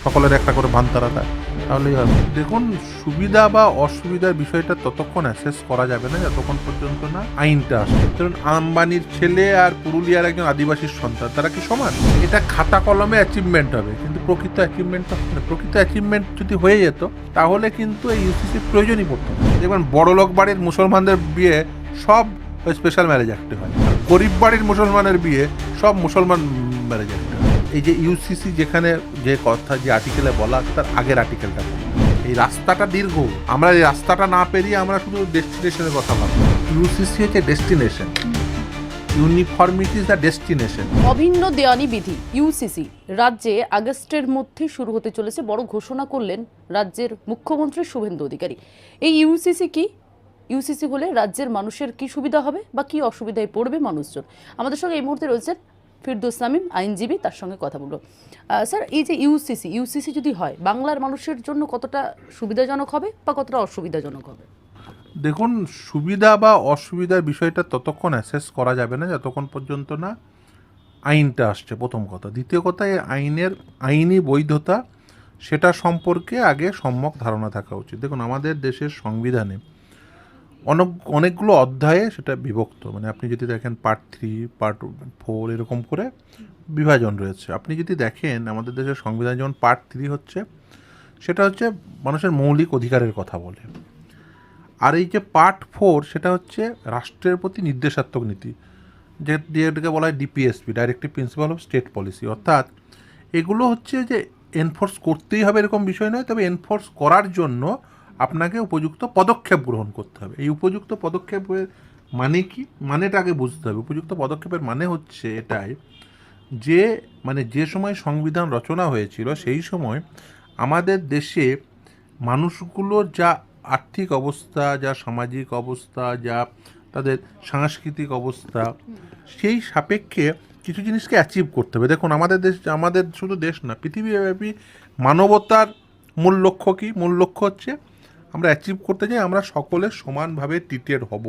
সকলের একটা করে ভান্তারা দেয়, তাহলেই হবে। দেখুন, সুবিধা বা অসুবিধার বিষয়টা ততক্ষণ অ্যাসেস করা যাবে না যতক্ষণ পর্যন্ত না আইনটা আসে। ধরুন, আম্বানির ছেলে আর পুরুলিয়ার একজন আদিবাসীর সন্তান, তারা কি সমান? এটা খাতা কলমে অ্যাচিভমেন্ট হবে, কিন্তু প্রকৃত অ্যাচিভমেন্ট তো হবে না। প্রকৃত অ্যাচিভমেন্ট যদি হয়ে যেত তাহলে কিন্তু এই ইউসিসির প্রয়োজনই পড়তো না। দেখবেন, বড়লোক বাড়ির মুসলমানদের বিয়ে সব স্পেশাল ম্যারেজ অ্যাক্টে হয়, গরিব বাড়ির মুসলমানের বিয়ে সব মুসলমান ম্যারেজ অ্যাক্টে হয়। এই যে ইউসিসি যেখানে যে কথা যে আর্টিকেলে বলা আছে তার আগের আর্টিকেলটা, এই রাস্তাটা দীর্ঘ, আমরা এই রাস্তাটা না পেরিয়ে আমরা শুধু ডেস্টিনেশনের কথা ভাবি। ইউসিসি হচ্ছে destination, uniformity is the destination. অভিন্ন দেওয়ানি বিধি ইউসিসি রাজ্যে আগস্টের মধ্যে শুরু হতে চলেছে, বড় ঘোষণা করলেন রাজ্যের মুখ্যমন্ত্রী শুভেন্দু অধিকারী। এই ইউসিসি কি? ইউসিসি হলে রাজ্যের মানুষের কি সুবিধা হবে বা কি অসুবিধায় পড়বে মানুষজন? আমাদের সঙ্গে এই মুহূর্তে রয়েছেন ফিরদৌস শামীম, আইনজীবী, তার সঙ্গে কথা বলবো। স্যার, এই যে ইউসিসি যদি হয়, বাংলার মানুষের জন্য কতটা সুবিধাজনক হবে বা কতটা অসুবিধাজনক হবে? দেখুন, সুবিধা বা অসুবিধার বিষয়টা ততক্ষণ অ্যাসেস করা যাবে না যতক্ষণ পর্যন্ত না আইনটা আসছে, প্রথম কথা। দ্বিতীয় কথা, এই আইনের আইনি বৈধতা সেটা সম্পর্কে আগে সম্যক ধারণা থাকা উচিত। দেখুন, আমাদের দেশের সংবিধানে অনেকগুলো অধ্যায়ে সেটা বিভক্ত। মানে আপনি যদি দেখেন পার্ট 3, পার্ট 4 এরকম করে বিভাজন রয়েছে। আপনি যদি দেখেন আমাদের দেশের সংবিধান, যেমন পার্ট 3 হচ্ছে, সেটা হচ্ছে মানুষের মৌলিক অধিকারের কথা বলে। আর এই যে পার্ট 4, সেটা হচ্ছে রাষ্ট্রের প্রতি নির্দেশাত্মক নীতি, যেটাকে বলা হয় DPSP, directive principle of state policy. অর্থাৎ এগুলো হচ্ছে যে এনফোর্স করতেই হবে এরকম বিষয় নয়, তবে এনফোর্স করার জন্য আপনাকে উপযুক্ত পদক্ষেপ গ্রহণ করতে হবে। এই উপযুক্ত পদক্ষেপের মানে কি, মানেটা আগে বুঝতে হবে। উপযুক্ত পদক্ষেপের মানে হচ্ছে এটাই যে, মানে যে সময় সংবিধান রচনা হয়েছিল সেই সময় আমাদের দেশে মানুষগুলোর যা আর্থিক অবস্থা, যা সামাজিক অবস্থা, যা তাদের সাংস্কৃতিক অবস্থা, সেই সাপেক্ষে কিছু জিনিসকে অ্যাচিভ করতে হবে। দেখুন, আমাদের শুধু দেশ না, পৃথিবীব্যাপী মানবতার মূল লক্ষ্য কী? মূল লক্ষ্য হচ্ছে আমরা অ্যাচিভ করতে চাই আমরা সকলে সমানভাবে ট্রিটেড হব।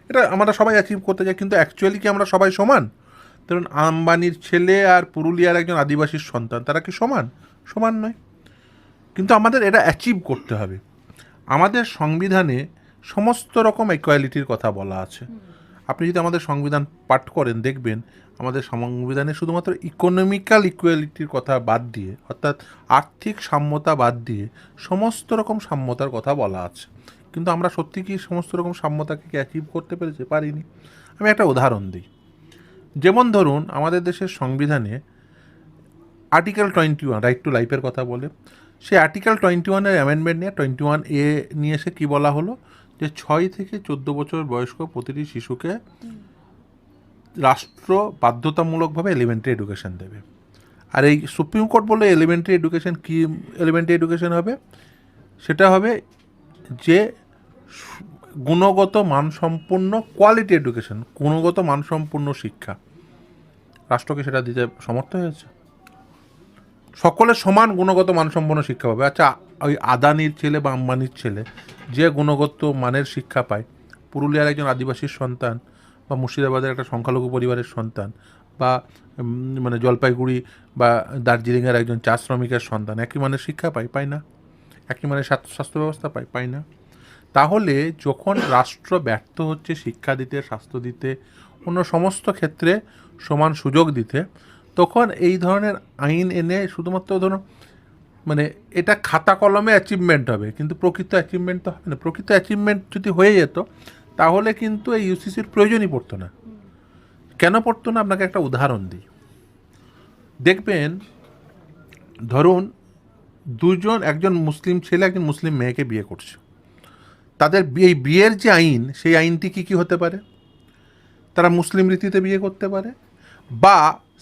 এটা আমরা সবাই অ্যাচিভ করতে চাই, কিন্তু অ্যাকচুয়ালি কি আমরা সবাই সমান? ধরুন, আম্বানির ছেলে আর পুরুলিয়ার একজন আদিবাসীর সন্তান, তারা কি সমান? সমান নয়। কিন্তু আমাদের এটা অ্যাচিভ করতে হবে। আমাদের সংবিধানে সমস্ত রকম ইকুয়ালিটির কথা বলা আছে। আপনি যদি আমাদের সংবিধান পাঠ করেন, দেখবেন আমাদের সংবিধানে শুধুমাত্র ইকোনমিক্যাল ইকুয়ালিটির কথা বাদ দিয়ে, অর্থাৎ আর্থিক সাম্যতা বাদ দিয়ে সমস্ত রকম সাম্যতার কথা বলা আছে। কিন্তু আমরা সত্যি কি সমস্ত রকম সাম্যতাকে কি অ্যাচিভ করতে পেরেছি? পারিনি। আমি একটা উদাহরণ দিই। যেমন ধরুন, আমাদের দেশের সংবিধানে আর্টিকেল 21 রাইট টু লাইফের কথা বলে। সেই আর্টিকেল 21-এর অ্যামেন্ডমেন্ট নিয়ে 21A নিয়ে এসে কী বলা হলো, যে 6 থেকে 14 বছর বয়স্ক প্রতিটি শিশুকে রাষ্ট্র বাধ্যতামূলকভাবে এলিমেন্টারি এডুকেশন দেবে। আর এই সুপ্রিম কোর্ট বললো এলিমেন্টারি এডুকেশন কি? এলিমেন্টারি এডুকেশন হবে, সেটা হবে যে গুণগত মানসম্পন্ন কোয়ালিটি এডুকেশন, গুণগত মানসম্পন্ন শিক্ষা। রাষ্ট্রকে সেটা দিতে সমর্থ হয়েছে। সকলের সমান গুণগত মানসম্পন্ন শিক্ষা পাবে। আচ্ছা, ওই আদানির ছেলে বা আম্বানির ছেলে যে গুণগত মানের শিক্ষা পায়, পুরুলিয়ার একজন আদিবাসীর সন্তান বা মুর্শিদাবাদের একটা সংখ্যালঘু পরিবারের সন্তান বা মানে জলপাইগুড়ি বা দার্জিলিংয়ের একজন চা শ্রমিকের সন্তান একই মানের শিক্ষা পায় না? একই মানের স্বাস্থ্য ব্যবস্থা পায় না? তাহলে যখন রাষ্ট্র ব্যর্থ হচ্ছে শিক্ষা দিতে, স্বাস্থ্য দিতে, অন্য সমস্ত ক্ষেত্রে সমান সুযোগ দিতে, তখন এই ধরনের আইন এনে শুধুমাত্র ধরুন, মানে এটা খাতা কলমে অ্যাচিভমেন্ট হবে, কিন্তু প্রকৃত অ্যাচিভমেন্ট তো হবে না। প্রকৃত অ্যাচিভমেন্ট যদি হয়ে যেত তাহলে কিন্তু এই ইউসিসির প্রয়োজনই পড়তো না। কেন পড়তো না? আপনাকে একটা উদাহরণ দিই। দেখবেন, ধরুন একজন মুসলিম ছেলে একজন মুসলিম মেয়েকে বিয়ে করছে। তাদের এই বিয়ের যে আইন, সেই আইনটি কী হতে পারে? তারা মুসলিম রীতিতে বিয়ে করতে পারে বা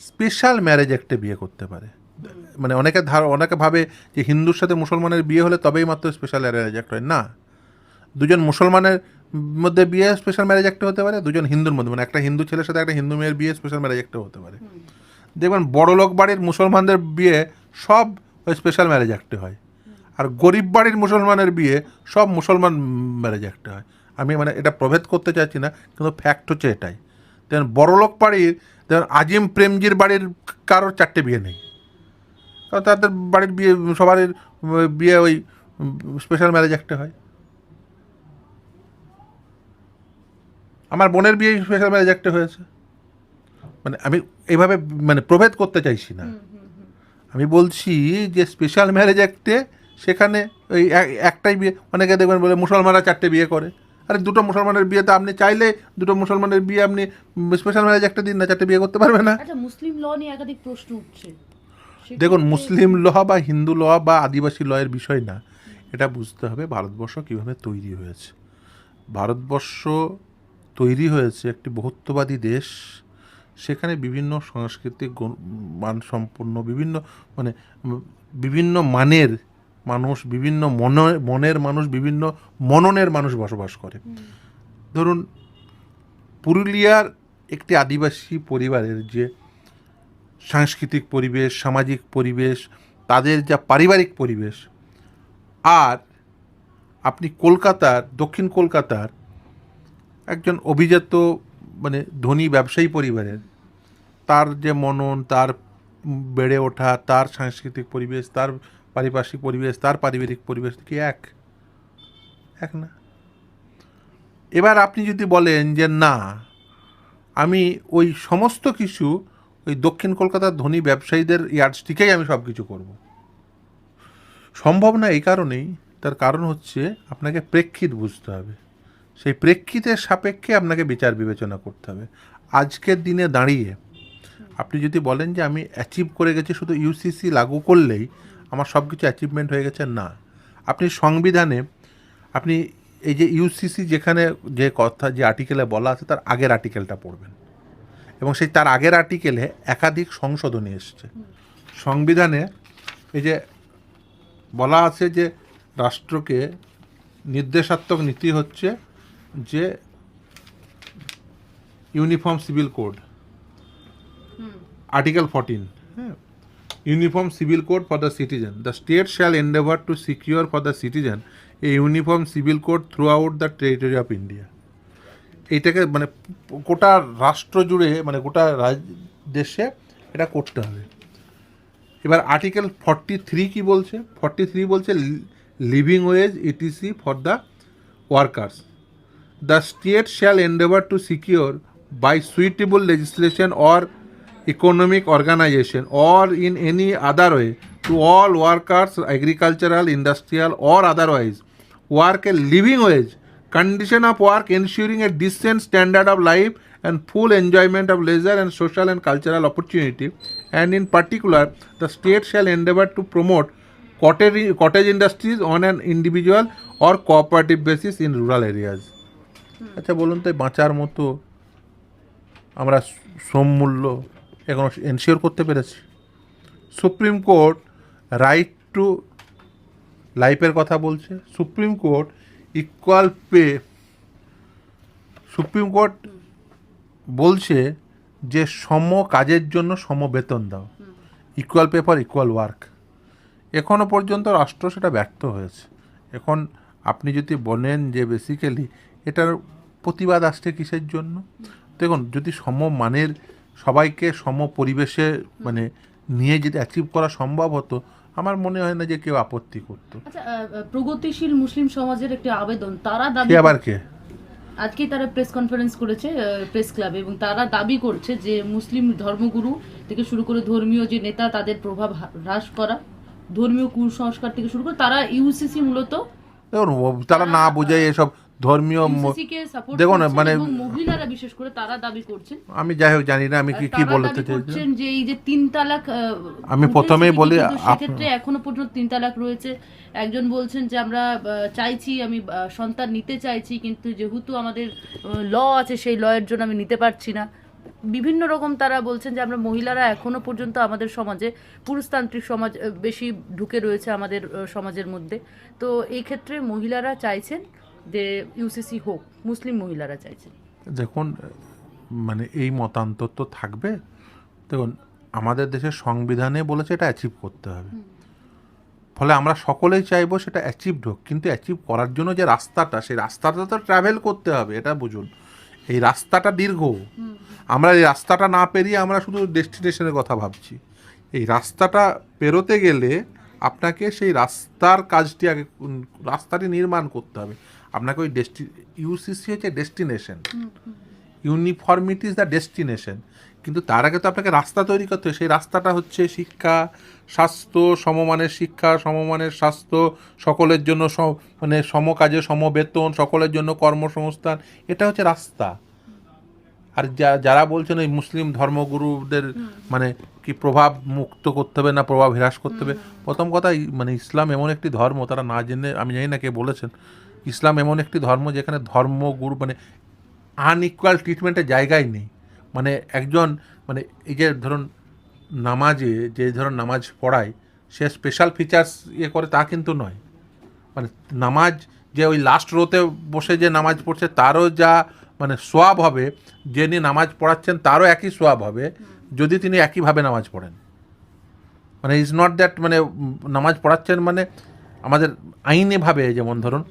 স্পেশাল ম্যারেজ অ্যাক্টে বিয়ে করতে পারে। মানে অনেকে ভাবে যে হিন্দুর সাথে মুসলমানের বিয়ে হলে তবেই মাত্র স্পেশাল ম্যারেজ অ্যাক্ট হয়। না, দুজন মুসলমানের মধ্যে বিয়ে স্পেশাল ম্যারেজ অ্যাক্টে হতে পারে, দুজন হিন্দুর মধ্যে, মানে একটা হিন্দু ছেলের সাথে একটা হিন্দু মেয়ের বিয়ে স্পেশাল ম্যারেজ অ্যাক্টে হতে পারে। দেখবেন, বড়লোক বাড়ির মুসলমানদের বিয়ে সব স্পেশাল ম্যারেজ অ্যাক্টে হয়, আর গরিব বাড়ির মুসলমানের বিয়ে সব মুসলমান ম্যারেজ অ্যাক্টে হয়। আমি মানে এটা প্রভেদ করতে চাইছি না, কিন্তু ফ্যাক্ট হচ্ছে এটাই। দেখেন, বড়লোক বাড়ির, দেখেন আজিম প্রেমজির বাড়ির কারোর 4টে বিয়ে নেই, কারণ তাদের বাড়ির বিয়ে, সবার বিয়ে ওই স্পেশাল ম্যারেজ একটা হয়। আমার বোনের বিয়ে স্পেশাল ম্যারেজ একটা হয়েছে। মানে আমি এইভাবে মানে প্রভেদ করতে চাইছি না, আমি বলছি যে স্পেশাল ম্যারেজ অ্যাক্টে সেখানে ওই একটাই বিয়ে, অনেকে দেখবেন বলে মুসলমানরা 4টে বিয়ে করে। আরে দুটো মুসলমানের বিয়েতে আপনি চাইলে দুটো মুসলমানের বিয়ে আপনি স্পেশাল ম্যারেজ একটা দিন না, 4টে বিয়ে করতে পারবে না? আচ্ছা, মুসলিম ল নিয়ে একাধিক প্রশ্ন উঠছে। দেখুন, মুসলিম ল বা হিন্দু ল বা আদিবাসী লয়ের বিষয় না, এটা বুঝতে হবে ভারতবর্ষ কীভাবে তৈরি হয়েছে। ভারতবর্ষ তৈরি হয়েছে একটি বহুত্ববাদী দেশ, সেখানে বিভিন্ন সাংস্কৃতিক মানসম্পন্ন বিভিন্ন মানে বিভিন্ন মানের মানুষ, বিভিন্ন মনের মানুষ, বিভিন্ন মননের মানুষ বসবাস করে। ধরুন পুরুলিয়ার একটি আদিবাসী পরিবারের যে সাংস্কৃতিক পরিবেশ, সামাজিক পরিবেশ, তাদের যা পারিবারিক পরিবেশ, আর আপনি কলকাতার, দক্ষিণ কলকাতার একজন অভিজাত মানে ধনী ব্যবসায়ী পরিবারের তার যে মনন, তার বেড়ে ওঠা, তার সাংস্কৃতিক পরিবেশ, তার পারিপার্শ্বিক পরিবেশ, তার পারিবারিক পরিবেশ কি এক না? এবার আপনি যদি বলেন যে না, আমি ওই সমস্ত কিছু ওই দক্ষিণ কলকাতার ধনী ব্যবসায়ীদের ইয়ার্ডস্টিকেই আমি সব কিছু করব, সম্ভব না। এই কারণেই, তার কারণ হচ্ছে আপনাকে প্রেক্ষিত বুঝতে হবে, সেই প্রেক্ষিতের সাপেক্ষে আপনাকে বিচার বিবেচনা করতে হবে। আজকের দিনে দাঁড়িয়ে আপনি যদি বলেন যে আমি অ্যাচিভ করে গেছি, শুধু ইউসিসি লাগু করলেই আমার সব কিছু অ্যাচিভমেন্ট হয়ে গেছে, না। আপনি সংবিধানে আপনি এই যে ইউসিসি যেখানে যে কথা, যে আর্টিকেলে বলা আছে তার আগের আর্টিকেলটা পড়বেন, এবং সেই তার আগের আর্টিকেলে একাধিক সংশোধনী এসছে। সংবিধানে এই যে বলা আছে যে রাষ্ট্রকে নির্দেশাত্মক নীতি হচ্ছে যে uniform civil code, Article 14, Uniform Civil Code for the citizen. The state shall endeavour to secure for the citizen a uniform civil code throughout the territory of India. এইটাকে মানে গোটা রাষ্ট্র জুড়ে, মানে গোটা দেশে এটা করতে হবে। এবার আর্টিকেল 43 কি বলছে? 43 বলছে living wage etc for the workers. The state shall endeavour to secure by suitable legislation or economic organization or in any other way to all workers, agricultural, industrial or otherwise, work a living wage, condition of work ensuring a decent standard of life and full enjoyment of leisure and social and cultural opportunity, and in particular the state shall endeavour to promote cottage industries on an individual or cooperative basis in rural areas. আচ্ছা বলুন তো, বাঁচার মতো আমরা শ্রম মূল্য এখন ensure করতে পেরেছি? সুপ্রিম কোর্ট রাইট টু লাইফের কথা বলছে, supreme court equal pay, supreme court বলছে যে সম কাজের জন্য সম বেতন দাও, equal pay for equal work. এখনও পর্যন্ত রাষ্ট্র সেটা ব্যর্থ হয়েছে। এখন আপনি যদি বলেন যে বেসিক্যালি এটার প্রতিবাদ আসছে কিসের জন্য? দেখুন, যদি সমমানের সবাইকে সম পরিবেশে মানে নিয়ে যদি অ্যাচিভ করা সম্ভব হতো, আমার মনে হয় না যে কেউ আপত্তি করতো। আচ্ছা, প্রগতিশীল মুসলিম সমাজের একটি আবেদন, তারা দাবি, আবার কে আজকে তারা প্রেস কনফারেন্স করেছে প্রেস ক্লাবে, এবং তারা দাবি করছে যে মুসলিম ধর্মগুরু থেকে শুরু করে ধর্মীয় যে নেতা, তাদের প্রভাব হ্রাস করা, ধর্মীয় কুসংস্কার থেকে শুরু করে তারা ইউসিসি মূলত, দেখুন তারা না বোঝায় এসব ধর্মীয়, দেখুন মানে মহিলারা বিশেষ করে তারা দাবি করছেন, আমি যাই হোক জানি না আমি কি বলতে চাইছি, যে এই যে 3 তালাক, আমি প্রথমেই বলি সেক্ষেত্রে এখনো পর্যন্ত 3 তালাক রয়েছে। একজন বলছেন যে আমরা চাইছি, আমি সন্তান নিতে চাইছি, কিন্তু যেহেতু আমাদের ল আছে সেই লয়ের জন্য আমি নিতে পারছি না। বিভিন্ন রকম তারা বলছেন যে আমরা মহিলারা এখনো পর্যন্ত আমাদের সমাজে পুরুষতান্ত্রিক সমাজ বেশি ঢুকে রয়েছে আমাদের সমাজের মধ্যে। তো এই ক্ষেত্রে মহিলারা চাইছেন যে ইউসিসি হোক, মুসলিম মহিলারা চাইছেন। দেখুন মানে এই মতান্তর তো থাকবে। দেখুন আমাদের দেশের সংবিধানে বলেছে এটা অ্যাচিভ করতে হবে, ফলে আমরা সকলেই চাইবো সেটা অ্যাচিভড হোক, কিন্তু অ্যাচিভ করার জন্য যে রাস্তাটা, সেই রাস্তাটা তো ট্রাভেল করতে হবে, এটা বুঝুন। এই রাস্তাটা দীর্ঘ, আমরা এই রাস্তাটা না পেরিয়ে আমরা শুধু ডেস্টিনেশনের কথা ভাবছি। এই রাস্তাটা পেরোতে গেলে আপনাকে সেই রাস্তার কাজটি আগে রাস্তাটি নির্মাণ করতে হবে। আপনাকে ওই ইউসিসি হচ্ছে destination, uniformity is the destination, কিন্তু তার আগে তো আপনাকে রাস্তা তৈরি করতে হবে। সেই রাস্তাটা হচ্ছে শিক্ষা, স্বাস্থ্য, সমমানের শিক্ষা, সমমানের স্বাস্থ্য, সকলের জন্য মানে সমকাজে সমবেতন, সকলের জন্য কর্মসংস্থান, এটা হচ্ছে রাস্তা। আর যারা বলছেন ওই মুসলিম ধর্মগুরুদের মানে কি প্রভাব মুক্ত করতে হবে না প্রভাব হ্রাস করতে হবে, প্রথম কথা মানে ইসলাম এমন একটি ধর্ম, তারা না জেনে, আমি জানি না কে বলেছেন, ইসলাম এমন একটি ধর্ম যেখানে ধর্মগুরু মানে আনইকুয়াল ট্রিটমেন্টের জায়গায় নেই। মানে একজন মানে এই যে ধরুন নামাজে যে ধরুন নামাজ পড়ায় সে স্পেশাল ফিচার্স ইয়ে করে তা কিন্তু নয়। মানে নামাজ যে ওই লাস্ট রোতে বসে যে নামাজ পড়ছে তারও যা মানে সোয়াব হবে, যিনি নামাজ পড়াচ্ছেন তারও একই সোয়াব হবে যদি তিনি একইভাবে নামাজ পড়েন। মানে ইজ নট দ্যাট মানে নামাজ পড়াচ্ছেন মানে আমাদের আইনিভাবে যেমন ধরুন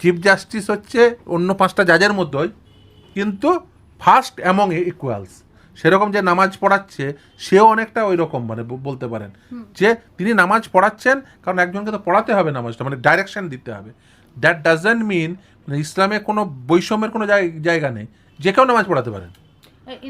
চিফ জাস্টিস হচ্ছে অন্য 5টা জাজের মধ্যেই কিন্তু ফার্স্ট অ্যামং ইকুয়ালস, সেরকম যে নামাজ পড়াচ্ছে সেও অনেকটা ওই রকম মানে বলতে পারেন যে তিনি নামাজ পড়াচ্ছেন কারণ একজনকে তো পড়াতে হবে নামাজটা, মানে ডাইরেকশন দিতে হবে। দ্যাট ডাজন্ট মিন মানে ইসলামে কোনো বৈষম্যের কোনো জায়গা নেই, যে কেউ নামাজ পড়াতে পারেন।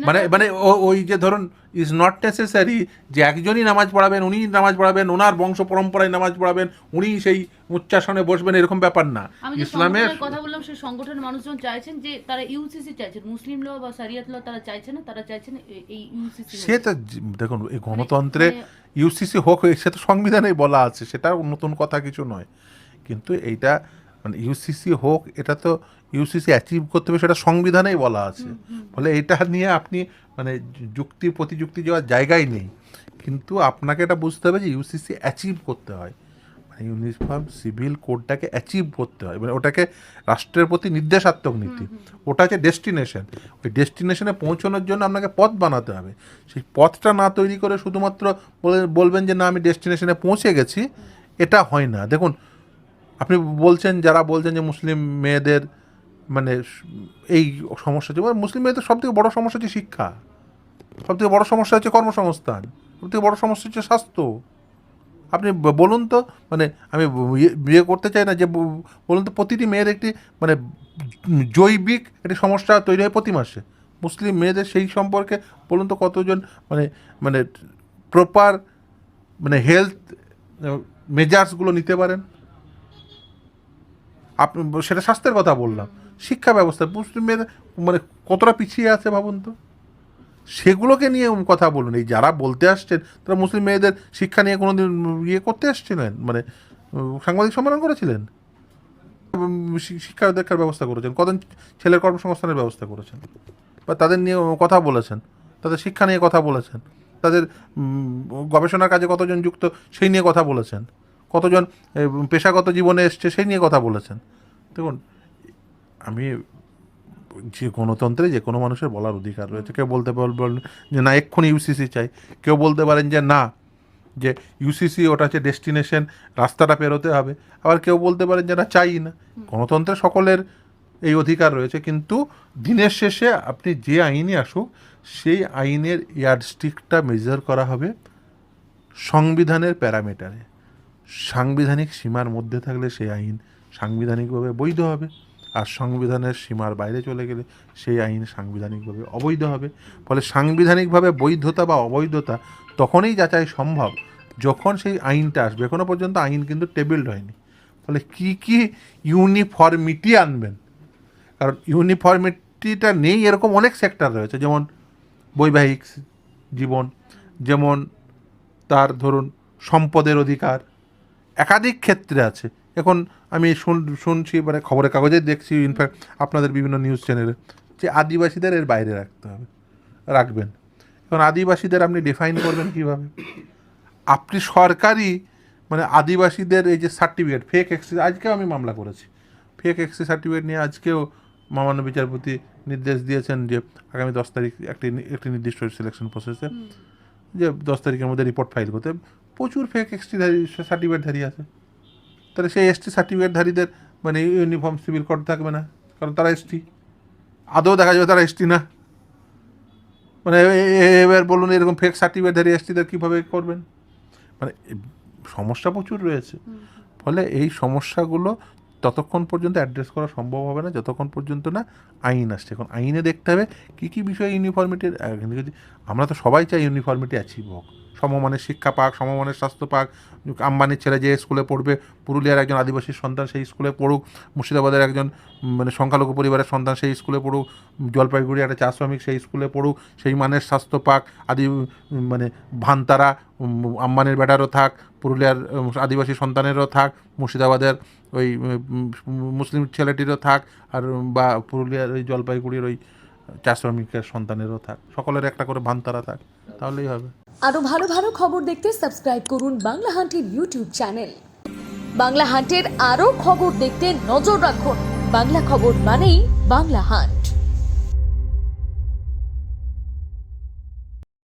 মানে মানে ওই যে ধরুন ইজ নট নেসেসারি যে একজনই নামাজ পড়াবেন, উনি নামাজ পড়াবেন, ওনার বংশ পরম্পরায় নামাজ পড়াবেন, উনি সেই উচ্চাসনে বসবেন, এরকম ব্যাপার না। ইসলামের কথা বললাম, সেই সংগঠনের মানুষজন চাইছেন যে তারা ইউসিসি চাইছেন, মুসলিম ল বা শরিয়ত ল তারা চাইছেন না, তারা চাইছেন এই ইউসিসি। সে তো দেখুন এই গণতন্ত্রে ইউসিসি হোক সে তো সংবিধানেই বলা আছে, সেটা নতুন কথা কিছু নয়। কিন্তু এইটা মানে ইউসিসি হোক, এটা তো ইউসিসি অ্যাচিভ করতে হবে সেটা সংবিধানেই বলা আছে। ফলে এটা নিয়ে আপনি মানে যুক্তি প্রতিযুক্তি যাওয়ার জায়গায় নেই, কিন্তু আপনাকে এটা বুঝতে হবে যে ইউসিসি অ্যাচিভ করতে হয়, মানে ইউনিফর্ম সিভিল কোডটাকে অ্যাচিভ করতে হয়, মানে ওটাকে রাষ্ট্রের প্রতি নির্দেশাত্মক নীতি, ওটা হচ্ছে ডেস্টিনেশন। ওই ডেস্টিনেশনে পৌঁছানোর জন্য আপনাকে পথ বানাতে হবে। সেই পথটা না তৈরি করে শুধুমাত্র বলবেন যে না আমি ডেস্টিনেশনে পৌঁছে গেছি, এটা হয় না। দেখুন আপনি বলছেন, যারা বলছেন যে মুসলিম মেয়েদের মানে এই সমস্যা হচ্ছে, মুসলিম মেয়েদের সবথেকে বড় সমস্যা হচ্ছে শিক্ষা, সবথেকে বড় সমস্যা হচ্ছে কর্মসংস্থান, সবথেকে বড় সমস্যা হচ্ছে স্বাস্থ্য। আপনি বলুন তো, মানে আমি বিয়ে করতে চাই না, যে বলুন তো প্রতিটি মেয়ের একটি মানে জৈবিক একটি সমস্যা তৈরি হয় প্রতি মাসে। মুসলিম মেয়েদের সেই সম্পর্কে বলুন তো কতজন মানে মানে প্রপার মানে হেলথ মেজার্সগুলো নিতে পারেন। আপনি সেটা স্বাস্থ্যের কথা বললাম, শিক্ষা ব্যবস্থা মুসলিম মেয়েদের মানে কতটা পিছিয়ে আছে ভাবুন তো, সেগুলোকে নিয়ে কথা বলুন। এই যারা বলতে আসছেন তারা মুসলিম মেয়েদের শিক্ষা নিয়ে কোনো দিন ইয়ে করতে আসছিলেন, মানে সাংবাদিক সম্মেলন করেছিলেন, শিক্ষা দীক্ষার ব্যবস্থা করেছেন, কতজন ছেলের কর্মসংস্থানের ব্যবস্থা করেছেন, বা তাদের নিয়ে কথা বলেছেন, তাদের শিক্ষা নিয়ে কথা বলেছেন, তাদের গবেষণার কাজে কতজন যুক্ত সেই নিয়ে কথা বলেছেন, কতজন পেশাগত জীবনে এসছে সেই নিয়ে কথা বলেছেন। দেখুন আমি যে গণতন্ত্রে যে কোনো মানুষের বলার অধিকার রয়েছে। কেউ বলতে পারবেন যে না এক্ষুনি ইউসিসি চাই, কেউ বলতে পারেন যে না যে ইউসিসি ওটা হচ্ছে ডেস্টিনেশন, রাস্তাটা পেরোতে হবে, আবার কেউ বলতে পারেন যে না চাই না। গণতন্ত্রে সকলের এই অধিকার রয়েছে, কিন্তু দিনের শেষে আপনি যে আইনই আসুক সেই আইনের ইয়ার্ডস্টিকটা মেজার করা হবে সংবিধানের প্যারামিটারে। সাংবিধানিক সীমার মধ্যে থাকলে সেই আইন সাংবিধানিকভাবে বৈধ হবে, আর সংবিধানের সীমার বাইরে চলে গেলে সেই আইন সাংবিধানিকভাবে অবৈধ হবে। ফলে সাংবিধানিকভাবে বৈধতা বা অবৈধতা তখনই যাচাই সম্ভব যখন সেই আইনটা আসবে। এখনো পর্যন্ত আইন কিন্তু টেবিলড হয়নি। ফলে কি কি ইউনিফর্মিটি আনবেন, কারণ ইউনিফর্মিটিটা নেই এরকম অনেক সেক্টর রয়েছে, যেমন বৈবাহিক জীবন, যেমন তার ধরুন সম্পদের অধিকার, একাধিক ক্ষেত্রে আছে। এখন আমি শুনছি মানে খবরের কাগজে দেখছি, ইনফ্যাক্ট আপনাদের বিভিন্ন নিউজ চ্যানেলে, যে আদিবাসীদের এর বাইরে রাখবেন। এখন আদিবাসীদের আপনি ডিফাইন করবেন কীভাবে? আপনি সরকারি মানে আদিবাসীদের এই যে সার্টিফিকেট ফেক এক্সি, আজকেও আমি মামলা করেছি ফেক এক্সি সার্টিফিকেট নিয়ে, আজকেও মাননীয় বিচারপতি নির্দেশ দিয়েছেন যে আগামী 10 তারিখ একটি নির্দিষ্ট সিলেকশন প্রসেসে যে 10 তারিখের মধ্যে রিপোর্ট ফাইল করতে। প্রচুর ফেক এসটিধারী সার্টিফিকেটধারী আছে, তাহলে সেই এসটি সার্টিফিকেটধারীদের মানে ইউনিফর্ম সিভিল কোড থাকবে না, কারণ তারা এসটি, আদৌ দেখা যাবে তারা এসটি না। মানে এবার বলুন এরকম ফেক সার্টিফিকেটধারী এসটিদের কীভাবে করবেন? মানে সমস্যা প্রচুর রয়েছে। ফলে এই সমস্যাগুলো ততক্ষণ পর্যন্ত অ্যাড্রেস করা সম্ভব হবে না যতক্ষণ পর্যন্ত না আইন আসছে। এখন আইনে দেখতে হবে কী কী বিষয়ে ইউনিফর্মিটির, আমরা তো সবাই চাই ইউনিফর্মিটি অ্যাচিভ হোক, সমমানের শিক্ষা পাক, সমমানের স্বাস্থ্য পাক। আম্বানির ছেলে যে স্কুলে পড়বে, পুরুলিয়ার একজন আদিবাসী সন্তান সেই স্কুলে পড়ুক, মুর্শিদাবাদের একজন মানে সংখ্যালঘু পরিবারের সন্তান সেই স্কুলে পড়ুক, জলপাইগুড়ি একটা চা শ্রমিক সেই স্কুলে পড়ুক, সেই মানের স্বাস্থ্য পাক। মানে ভান্তারা আম্বানির বেটারও থাক, পুরুলিয়ার আদিবাসী সন্তানেরও থাক, মুর্শিদাবাদের ওই মুসলিম ছেলেটিরও থাক, আর বা পুরুলিয়ার ওই জলপাইগুড়ির ওই চা শ্রমিকের সন্তানেরও থাক, সকলের একটা করে ভান্তারা থাক, তাহলেই হবে। আরো ভালো ভালো খবর দেখতে সাবস্ক্রাইব করুন বাংলা হান্টের ইউটিউব চ্যানেল। বাংলা হান্টের আরো খবর দেখতে নজর রাখুন। বাংলা খবর মানেই বাংলা হান্ট।